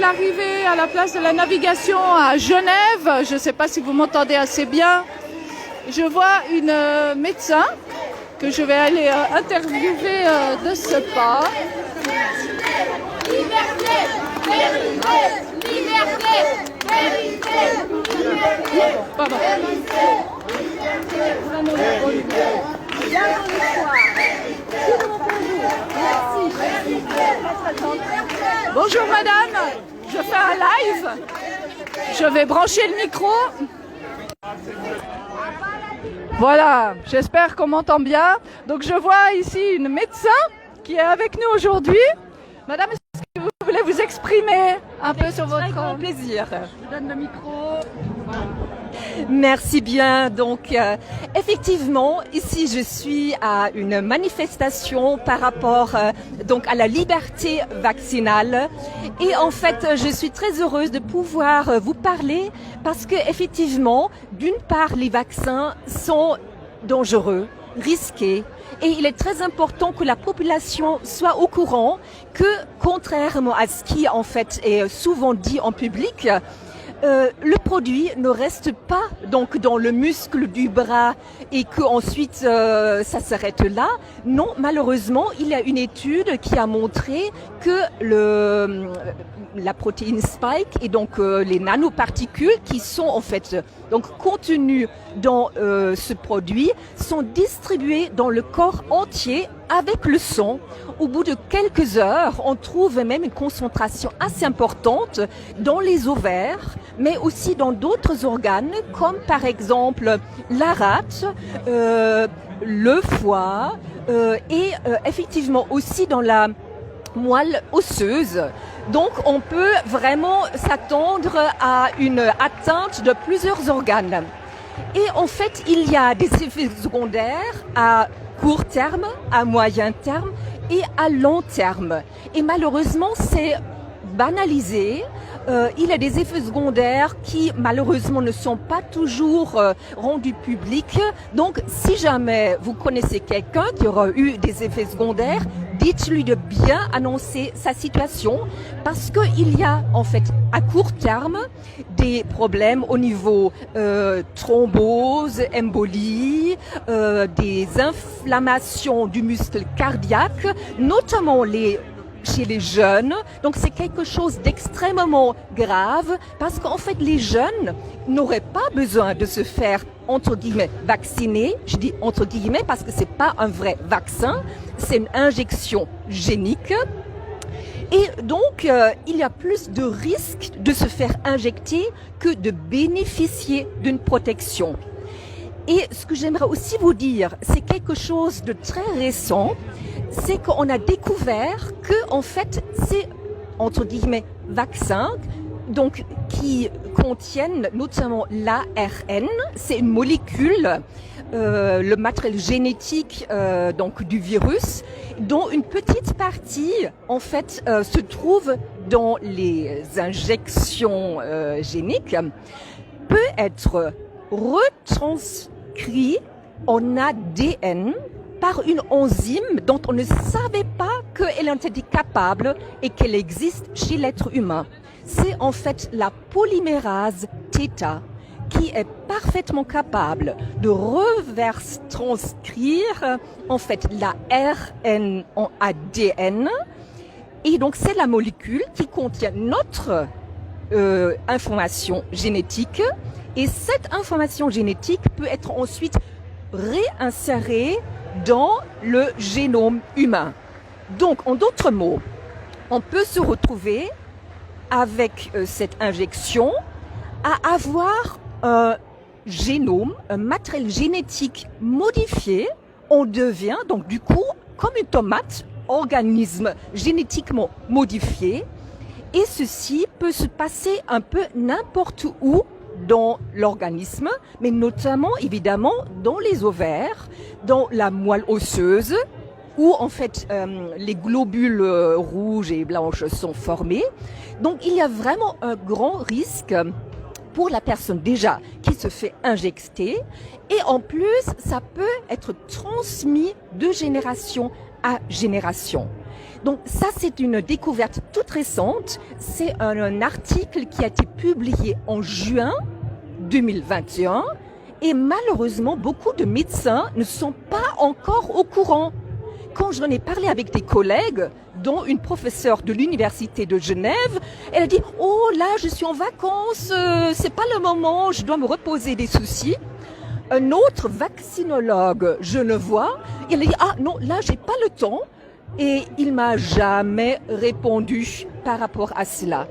l'arrivée à la place de la navigation à Genève. Je ne sais pas si vous m'entendez assez bien. Je vois une médecin que je vais aller interviewer de ce pas. Liberté, vérité, liberté, vérité, Pardon. Bonjour madame, je fais un live. Je vais brancher le micro. Voilà, j'espère qu'on m'entend bien. Donc je vois ici une médecin qui est avec nous aujourd'hui. Madame, est-ce que vous voulez vous exprimer un peu sur votre... Avec grand plaisir. Je vous donne le micro. Merci bien. Donc, effectivement, ici, je suis à une manifestation par rapport donc à la liberté vaccinale. Et en fait, je suis très heureuse de pouvoir vous parler parce que, effectivement, d'une part, les vaccins sont dangereux, risqués. Et il est très important que la population soit au courant que, contrairement à ce qui, en fait, est souvent dit en public, le produit ne reste pas donc dans le muscle du bras et que ensuite ça s'arrête là. Non, malheureusement, il y a une étude qui a montré que la protéine spike et donc les nanoparticules qui sont en fait donc contenues dans ce produit sont distribuées dans le corps entier avec le sang. Au bout de quelques heures, on trouve même une concentration assez importante dans les ovaires, mais aussi dans d'autres organes, comme par exemple la rate, le foie et effectivement aussi dans la moelle osseuse. Donc on peut vraiment s'attendre à une atteinte de plusieurs organes. Et en fait, il y a des effets secondaires à court terme, à moyen terme et à long terme. Et malheureusement, c'est banalisé. Il y a des effets secondaires qui malheureusement ne sont pas toujours rendus publics. Donc si jamais vous connaissez quelqu'un qui aura eu des effets secondaires, dites-lui de bien annoncer sa situation parce qu'il y a en fait à court terme des problèmes au niveau thrombose, embolie, des inflammations du muscle cardiaque, notamment chez les jeunes. Donc c'est quelque chose d'extrêmement grave parce qu'en fait les jeunes n'auraient pas besoin de se faire entre guillemets vacciner. Je dis entre guillemets parce que c'est pas un vrai vaccin, c'est une injection génique. Et donc, il y a plus de risques de se faire injecter que de bénéficier d'une protection. Et ce que j'aimerais aussi vous dire, c'est quelque chose de très récent, c'est qu'on a découvert que, en fait, ces, entre guillemets, vaccins, donc, qui contiennent notamment l'ARN, c'est une molécule, le matériel génétique donc du virus, dont une petite partie en fait se trouve dans les injections géniques, peut être retranscrit en ADN par une enzyme dont on ne savait pas qu'elle en était capable et qu'elle existe chez l'être humain. C'est en fait la polymérase θ qui est parfaitement capable de reverse transcrire en fait la RN en ADN. Et donc c'est la molécule qui contient notre information génétique. Et cette information génétique peut être ensuite réinsérée dans le génome humain. Donc en d'autres mots, on peut se retrouver avec cette injection à avoir un génome, un matériel génétique modifié. On devient donc du coup comme une tomate, organisme génétiquement modifié. Et ceci peut se passer un peu n'importe où dans l'organisme, mais notamment évidemment dans les ovaires, dans la moelle osseuse, où en fait les globules rouges et blanches sont formés. Donc il y a vraiment un grand risque pour la personne déjà qui se fait injecter, et en plus ça peut être transmis de génération à génération. Donc ça, c'est une découverte toute récente. C'est un article qui a été publié en juin 2021 et malheureusement, beaucoup de médecins ne sont pas encore au courant. Quand j'en ai parlé avec des collègues, dont une professeure de l'université de Genève, elle a dit « Oh là, je suis en vacances, c'est pas le moment, je dois me reposer des soucis ». Un autre vaccinologue genevois, il a dit « Ah non, là, j'ai pas le temps ». Et il m'a jamais répondu par rapport à cela.